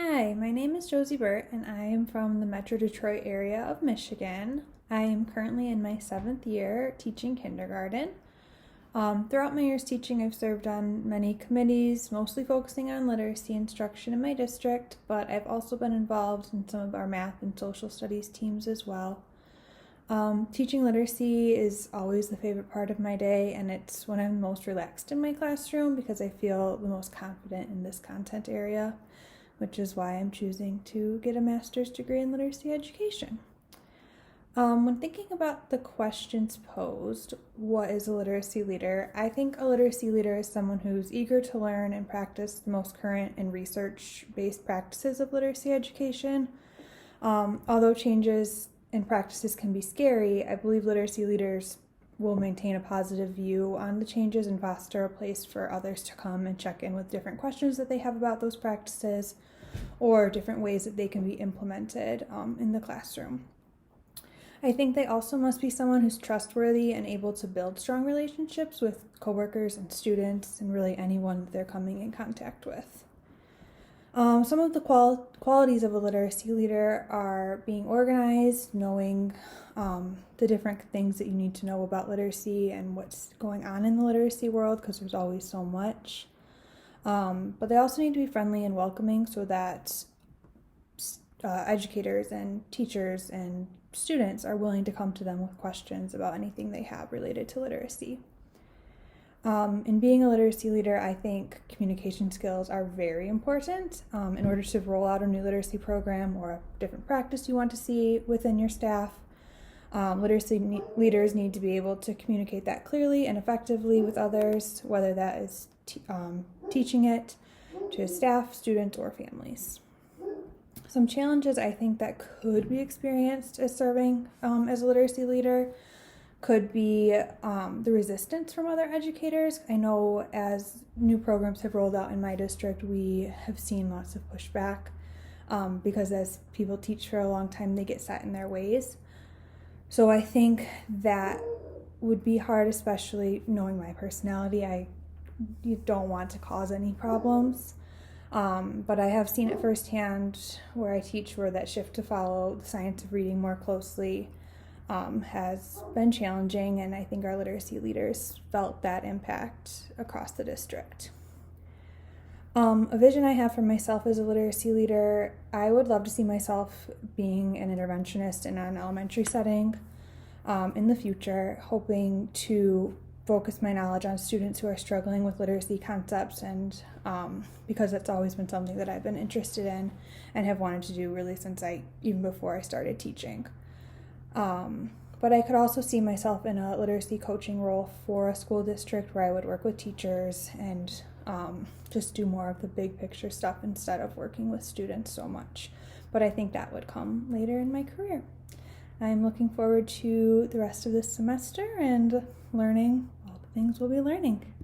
Hi, my name is Josie Burt, and I am from the Metro Detroit area of Michigan. I am currently in my 7th year teaching kindergarten. Throughout my years teaching, I've served on many committees, mostly focusing on literacy instruction in my district, but I've also been involved in some of our math and social studies teams as well. Teaching literacy is always the favorite part of my day, and it's when I'm most relaxed in my classroom because I feel the most confident in this content area, which is why I'm choosing to get a master's degree in literacy education. When thinking about the questions posed, what is a literacy leader? I think a literacy leader is someone who's eager to learn and practice the most current and research-based practices of literacy education. Although changes and practices can be scary, I believe literacy leaders will maintain a positive view on the changes and foster a place for others to come and check in with different questions that they have about those practices or different ways that they can be implemented in the classroom. I think they also must be someone who's trustworthy and able to build strong relationships with coworkers and students and really anyone that they're coming in contact with. Some of the qualities of a literacy leader are being organized, knowing the different things that you need to know about literacy and what's going on in the literacy world, because there's always so much. But they also need to be friendly and welcoming so that educators and teachers and students are willing to come to them with questions about anything they have related to literacy. In being a literacy leader, I think communication skills are very important in order to roll out a new literacy program or a different practice you want to see within your staff. Literacy leaders need to be able to communicate that clearly and effectively with others, whether that is teaching it to staff, students, or families. Some challenges I think that could be experienced as serving as a literacy leader could be the resistance from other educators. I know as new programs have rolled out in my district, we have seen lots of pushback because as people teach for a long time, they get set in their ways. So I think that would be hard, especially knowing my personality. You don't want to cause any problems. But I have seen it firsthand where I teach, where that shift to follow the science of reading more closely has been challenging, and I think our literacy leaders felt that impact across the district. A vision I have for myself as a literacy leader, I would love to see myself being an interventionist in an elementary setting in the future, hoping to focus my knowledge on students who are struggling with literacy concepts, and because that's always been something that I've been interested in and have wanted to do really since even before I started teaching. But I could also see myself in a literacy coaching role for a school district where I would work with teachers and just do more of the big picture stuff instead of working with students so much. But I think that would come later in my career. I'm looking forward to the rest of this semester and learning all the things we'll be learning.